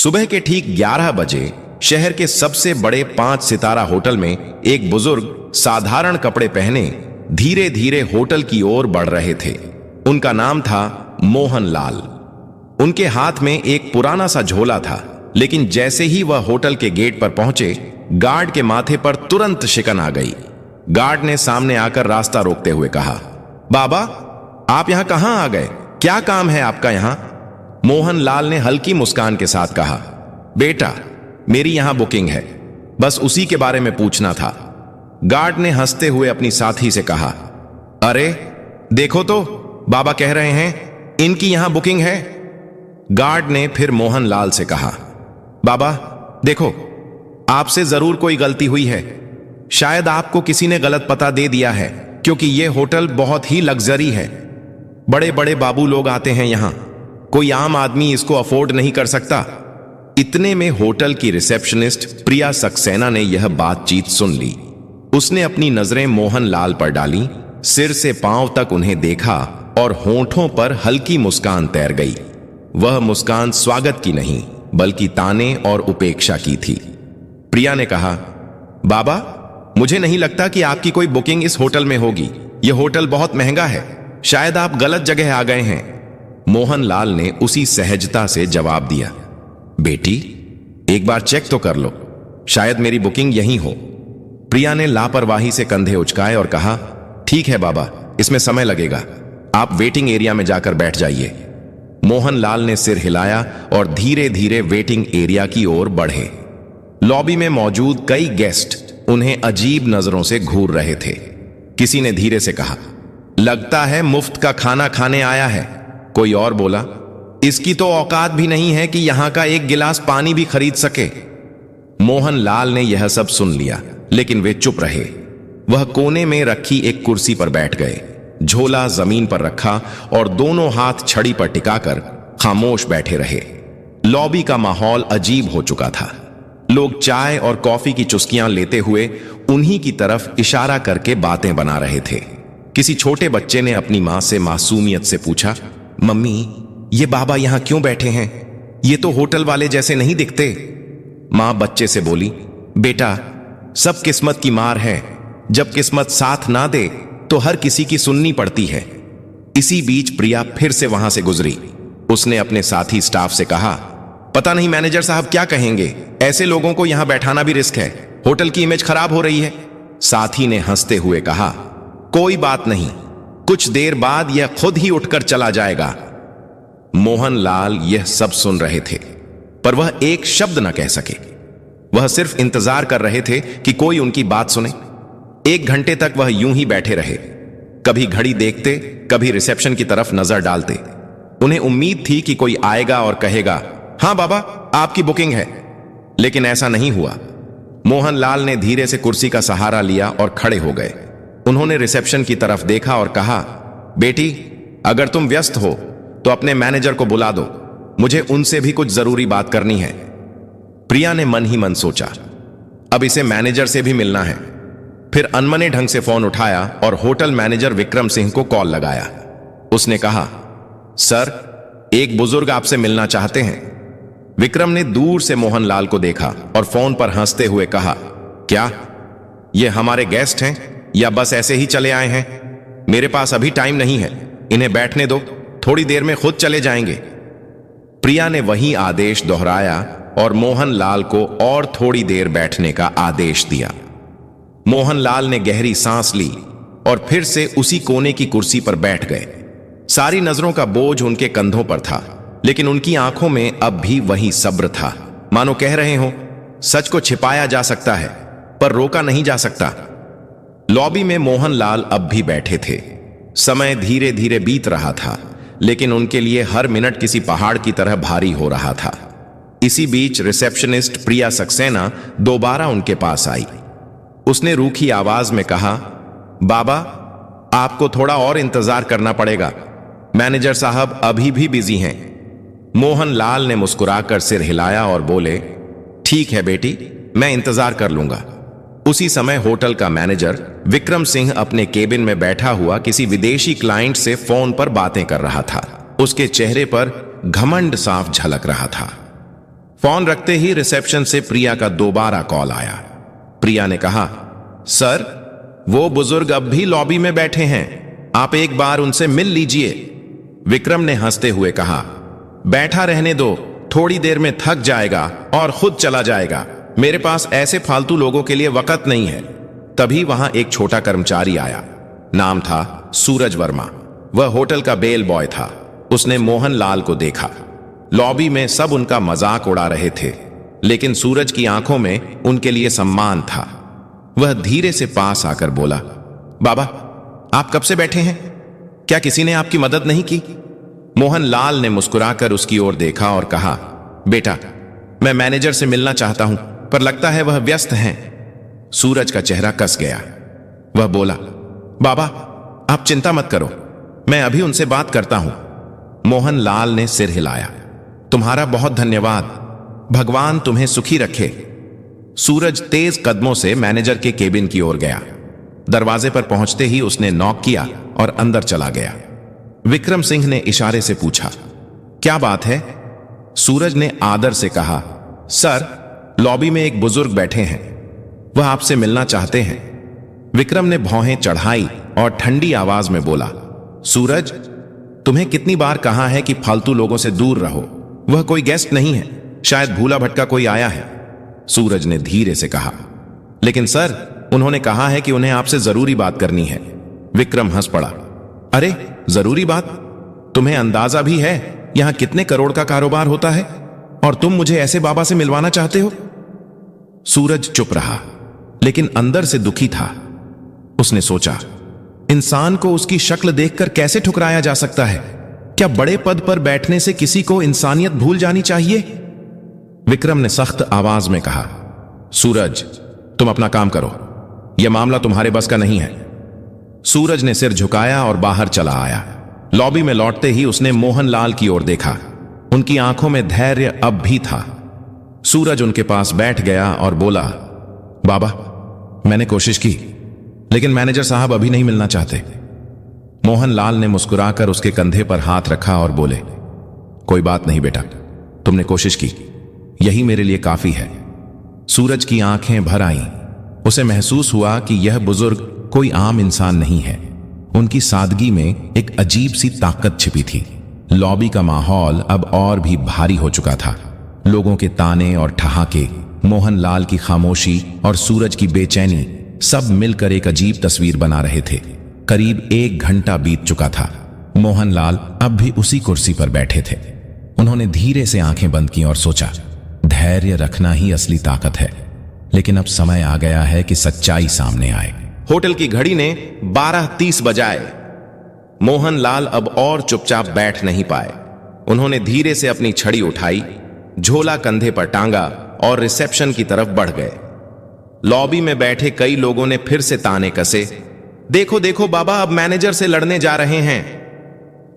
सुबह के ठीक 11 बजे शहर के सबसे बड़े 5 सितारा होटल में एक बुजुर्ग साधारण कपड़े पहने धीरे धीरे होटल की ओर बढ़ रहे थे। उनका नाम था मोहन लाल। उनके हाथ में एक पुराना सा झोला था, लेकिन जैसे ही वह होटल के गेट पर पहुंचे, गार्ड के माथे पर तुरंत शिकन आ गई। गार्ड ने सामने आकर रास्ता रोकते हुए कहा, बाबा, आप यहां कहां आ गए? क्या काम है आपका यहां? मोहन लाल ने हल्की मुस्कान के साथ कहा, बेटा, मेरी यहां बुकिंग है, बस उसी के बारे में पूछना था। गार्ड ने हंसते हुए अपनी साथी से कहा, अरे देखो तो, बाबा कह रहे हैं इनकी यहां बुकिंग है। गार्ड ने फिर मोहन लाल से कहा, बाबा देखो, आपसे जरूर कोई गलती हुई है। शायद आपको किसी ने गलत पता दे दिया है, क्योंकि यह होटल बहुत ही लग्जरी है। बड़े बड़े बाबू लोग आते हैं यहां, कोई आम आदमी इसको अफोर्ड नहीं कर सकता। इतने में होटल की रिसेप्शनिस्ट प्रिया सक्सेना ने यह बातचीत सुन ली। उसने अपनी नजरें मोहन लाल पर डाली, सिर से पांव तक उन्हें देखा और होंठों पर हल्की मुस्कान तैर गई। वह मुस्कान स्वागत की नहीं, बल्कि ताने और उपेक्षा की थी। प्रिया ने कहा, बाबा, मुझे नहीं लगता कि आपकी कोई बुकिंग इस होटल में होगी। यह होटल बहुत महंगा है, शायद आप गलत जगह आ गए हैं। मोहन लाल ने उसी सहजता से जवाब दिया, बेटी, एक बार चेक तो कर लो, शायद मेरी बुकिंग यहीं हो। प्रिया ने लापरवाही से कंधे उचकाए और कहा, ठीक है बाबा, इसमें समय लगेगा, आप वेटिंग एरिया में जाकर बैठ जाइए। मोहन लाल ने सिर हिलाया और धीरे धीरे वेटिंग एरिया की ओर बढ़े। लॉबी में मौजूद कई गेस्ट उन्हें अजीब नजरों से घूर रहे थे। किसी ने धीरे से कहा, लगता है मुफ्त का खाना खाने आया है। कोई और बोला, इसकी तो औकात भी नहीं है कि यहां का एक गिलास पानी भी खरीद सके। मोहन लाल ने यह सब सुन लिया, लेकिन वे चुप रहे। वह कोने में रखी एक कुर्सी पर बैठ गए, झोला जमीन पर रखा और दोनों हाथ छड़ी पर टिकाकर खामोश बैठे रहे। लॉबी का माहौल अजीब हो चुका था। लोग चाय और कॉफी की चुस्कियां लेते हुए उन्हीं की तरफ इशारा करके बातें बना रहे थे। किसी छोटे बच्चे ने अपनी मां से मासूमियत से पूछा, मम्मी, ये बाबा यहां क्यों बैठे हैं? ये तो होटल वाले जैसे नहीं दिखते। मां बच्चे से बोली, बेटा, सब किस्मत की मार है। जब किस्मत साथ ना दे तो हर किसी की सुननी पड़ती है। इसी बीच प्रिया फिर से वहां से गुजरी। उसने अपने साथी स्टाफ से कहा, पता नहीं मैनेजर साहब क्या कहेंगे, ऐसे लोगों को यहां बैठाना भी रिस्क है, होटल की इमेज खराब हो रही है। साथी ने हंसते हुए कहा, कोई बात नहीं, कुछ देर बाद यह खुद ही उठकर चला जाएगा। मोहन लाल यह सब सुन रहे थे, पर वह एक शब्द न कह सके। वह सिर्फ इंतजार कर रहे थे कि कोई उनकी बात सुने। 1 घंटे तक वह यूं ही बैठे रहे, कभी घड़ी देखते, कभी रिसेप्शन की तरफ नजर डालते। उन्हें उम्मीद थी कि कोई आएगा और कहेगा, हां बाबा, आपकी बुकिंग है, लेकिन ऐसा नहीं हुआ। मोहन लाल ने धीरे से कुर्सी का सहारा लिया और खड़े हो गए। उन्होंने रिसेप्शन की तरफ देखा और कहा, बेटी, अगर तुम व्यस्त हो तो अपने मैनेजर को बुला दो, मुझे उनसे भी कुछ जरूरी बात करनी है। प्रिया ने मन ही मन सोचा, अब इसे मैनेजर से भी मिलना है। फिर अनमने ढंग से फोन उठाया और होटल मैनेजर विक्रम सिंह को कॉल लगाया। उसने कहा, सर, एक बुजुर्ग आपसे मिलना चाहते हैं। विक्रम ने दूर से मोहन लाल को देखा और फोन पर हंसते हुए कहा, क्या ये हमारे गेस्ट हैं या बस ऐसे ही चले आए हैं? मेरे पास अभी टाइम नहीं है, इन्हें बैठने दो, थोड़ी देर में खुद चले जाएंगे। प्रिया ने वही आदेश दोहराया और मोहन लाल को और थोड़ी देर बैठने का आदेश दिया। मोहन लाल ने गहरी सांस ली और फिर से उसी कोने की कुर्सी पर बैठ गए। सारी नजरों का बोझ उनके कंधों पर था, लेकिन उनकी आंखों में अब भी वही सब्र था। मानो कह रहे हो, सच को छिपाया जा सकता है, पर रोका नहीं जा सकता। लॉबी में मोहन लाल अब भी बैठे थे। समय धीरे धीरे बीत रहा था, लेकिन उनके लिए हर मिनट किसी पहाड़ की तरह भारी हो रहा था। इसी बीच रिसेप्शनिस्ट प्रिया सक्सेना दोबारा उनके पास आई। उसने रूखी आवाज में कहा, बाबा, आपको थोड़ा और इंतजार करना पड़ेगा, मैनेजर साहब अभी भी बिजी हैं। मोहन लाल ने मुस्कुराकर सिर हिलाया और बोले, ठीक है बेटी, मैं इंतजार कर लूंगा। उसी समय होटल का मैनेजर विक्रम सिंह अपने केबिन में बैठा हुआ किसी विदेशी क्लाइंट से फोन पर बातें कर रहा था। उसके चेहरे पर घमंड साफ झलक रहा था। फोन रखते ही रिसेप्शन से प्रिया का दोबारा कॉल आया। प्रिया ने कहा, सर, वो बुजुर्ग अब भी लॉबी में बैठे हैं, आप एक बार उनसे मिल लीजिए। विक्रम ने हंसते हुए कहा, बैठा रहने दो, थोड़ी देर में थक जाएगा और खुद चला जाएगा। मेरे पास ऐसे फालतू लोगों के लिए वक्त नहीं है। तभी वहां एक छोटा कर्मचारी आया। नाम था सूरज वर्मा। वह होटल का बेल बॉय था। उसने मोहन लाल को देखा। लॉबी में सब उनका मजाक उड़ा रहे थे, लेकिन सूरज की आंखों में उनके लिए सम्मान था। वह धीरे से पास आकर बोला, बाबा, आप कब से बैठे हैं? क्या किसी ने आपकी मदद नहीं की? मोहन लाल ने मुस्कुराकर उसकी ओर देखा और कहा, बेटा, मैं मैनेजर से मिलना चाहता हूं, पर लगता है वह व्यस्त हैं। सूरज का चेहरा कस गया। वह बोला, बाबा, आप चिंता मत करो, मैं अभी उनसे बात करता हूं। मोहन लाल ने सिर हिलाया। तुम्हारा बहुत धन्यवाद, भगवान तुम्हें सुखी रखे। सूरज तेज कदमों से मैनेजर के केबिन की ओर गया। दरवाजे पर पहुंचते ही उसने नॉक किया और अंदर चला गया। विक्रम सिंह ने इशारे से पूछा, क्या बात है? सूरज ने आदर से कहा, सर, लॉबी में एक बुजुर्ग बैठे हैं, वह आपसे मिलना चाहते हैं। विक्रम ने भौहें चढ़ाई और ठंडी आवाज में बोला, सूरज, तुम्हें कितनी बार कहा है कि फालतू लोगों से दूर रहो। वह कोई गेस्ट नहीं है, शायद भूला भटका कोई आया है। सूरज ने धीरे से कहा, लेकिन सर, उन्होंने कहा है कि उन्हें आपसे जरूरी बात करनी है। विक्रम हंस पड़ा। अरे, जरूरी बात? तुम्हें अंदाजा भी है यहां कितने करोड़ का कारोबार होता है, और तुम मुझे ऐसे बाबा से मिलवाना चाहते हो? सूरज चुप रहा, लेकिन अंदर से दुखी था। उसने सोचा, इंसान को उसकी शक्ल देखकर कैसे ठुकराया जा सकता है? क्या बड़े पद पर बैठने से किसी को इंसानियत भूल जानी चाहिए? विक्रम ने सख्त आवाज में कहा, सूरज, तुम अपना काम करो, यह मामला तुम्हारे बस का नहीं है। सूरज ने सिर झुकाया और बाहर चला आया। लॉबी में लौटते ही उसने मोहन लाल की ओर देखा। उनकी आंखों में धैर्य अब भी था। सूरज उनके पास बैठ गया और बोला, बाबा, मैंने कोशिश की, लेकिन मैनेजर साहब अभी नहीं मिलना चाहते। मोहन लाल ने मुस्कुराकर उसके कंधे पर हाथ रखा और बोले, कोई बात नहीं बेटा, तुमने कोशिश की, यही मेरे लिए काफी है। सूरज की आंखें भर आईं। उसे महसूस हुआ कि यह बुजुर्ग कोई आम इंसान नहीं है। उनकी सादगी में एक अजीब सी ताकत छिपी थी। लॉबी का माहौल अब और भी भारी हो चुका था। लोगों के ताने और ठहाके, मोहन लाल की खामोशी और सूरज की बेचैनी सब मिलकर एक अजीब तस्वीर बना रहे थे। करीब 1 घंटा बीत चुका था। मोहन लाल अब भी उसी कुर्सी पर बैठे थे। उन्होंने धीरे से आंखें बंद की और सोचा, धैर्य रखना ही असली ताकत है। लेकिन अब समय आ गया है कि सच्चाई सामने आए। होटल की घड़ी ने 12:30 बजाए। मोहन लाल अब और चुपचाप बैठ नहीं पाए। उन्होंने धीरे से अपनी छड़ी उठाई, झोला कंधे पर टांगा और रिसेप्शन की तरफ बढ़ गए। लॉबी में बैठे कई लोगों ने फिर से ताने कसे, देखो देखो बाबा, अब मैनेजर से लड़ने जा रहे हैं।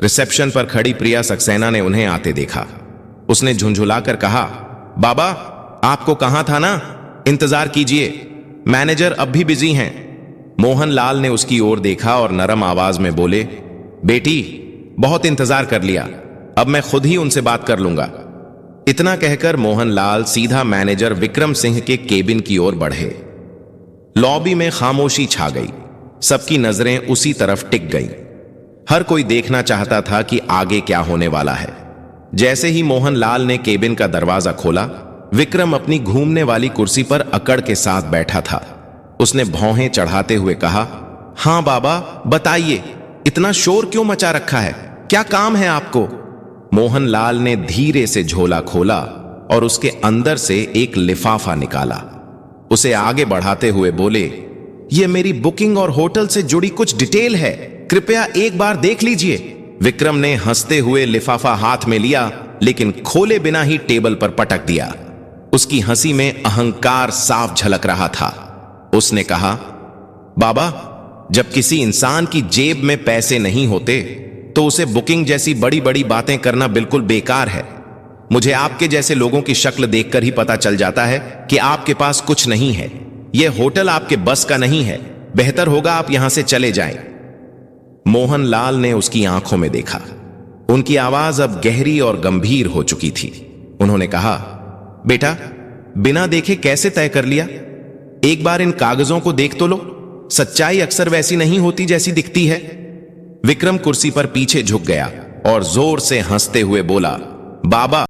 रिसेप्शन पर खड़ी प्रिया सक्सेना ने उन्हें आते देखा। उसने झुंझुलाकर कहा, बाबा, आपको कहा था ना, इंतजार कीजिए, मैनेजर अब भी बिजी हैं। मोहन लाल ने उसकी ओर देखा और नरम आवाज में बोले, बेटी, बहुत इंतजार कर लिया, अब मैं खुद ही उनसे बात कर लूंगा। इतना कहकर मोहन लाल सीधा मैनेजर विक्रम सिंह के केबिन की ओर बढ़े। लॉबी में खामोशी छा गई। सबकी नजरें उसी तरफ टिक गईं। हर कोई देखना चाहता था कि आगे क्या होने वाला है। जैसे ही मोहन लाल ने केबिन का दरवाजा खोला, विक्रम अपनी घूमने वाली कुर्सी पर अकड़ के साथ बैठा था। उसने भौहें चढ़ाते हुए कहा, हां बाबा, बताइए, इतना शोर क्यों मचा रखा है? क्या काम है आपको? मोहन लाल ने धीरे से झोला खोला और उसके अंदर से एक लिफाफा निकाला। उसे आगे बढ़ाते हुए बोले, यह मेरी बुकिंग और होटल से जुड़ी कुछ डिटेल है, कृपया एक बार देख लीजिए। विक्रम ने हंसते हुए लिफाफा हाथ में लिया, लेकिन खोले बिना ही टेबल पर पटक दिया। उसकी हंसी में अहंकार साफ झलक रहा था। उसने कहा, बाबा, जब किसी इंसान की जेब में पैसे नहीं होते तो उसे बुकिंग जैसी बड़ी बड़ी बातें करना बिल्कुल बेकार है। मुझे आपके जैसे लोगों की शक्ल देखकर ही पता चल जाता है कि आपके पास कुछ नहीं है। यह होटल आपके बस का नहीं है। बेहतर होगा आप यहां से चले जाएं। मोहन लाल ने उसकी आंखों में देखा। उनकी आवाज अब गहरी और गंभीर हो चुकी थी। उन्होंने कहा, बेटा, बिना देखे कैसे तय कर लिया? एक बार इन कागजों को देख तो लो। सच्चाई अक्सर वैसी नहीं होती जैसी दिखती है। विक्रम कुर्सी पर पीछे झुक गया और जोर से हंसते हुए बोला, बाबा,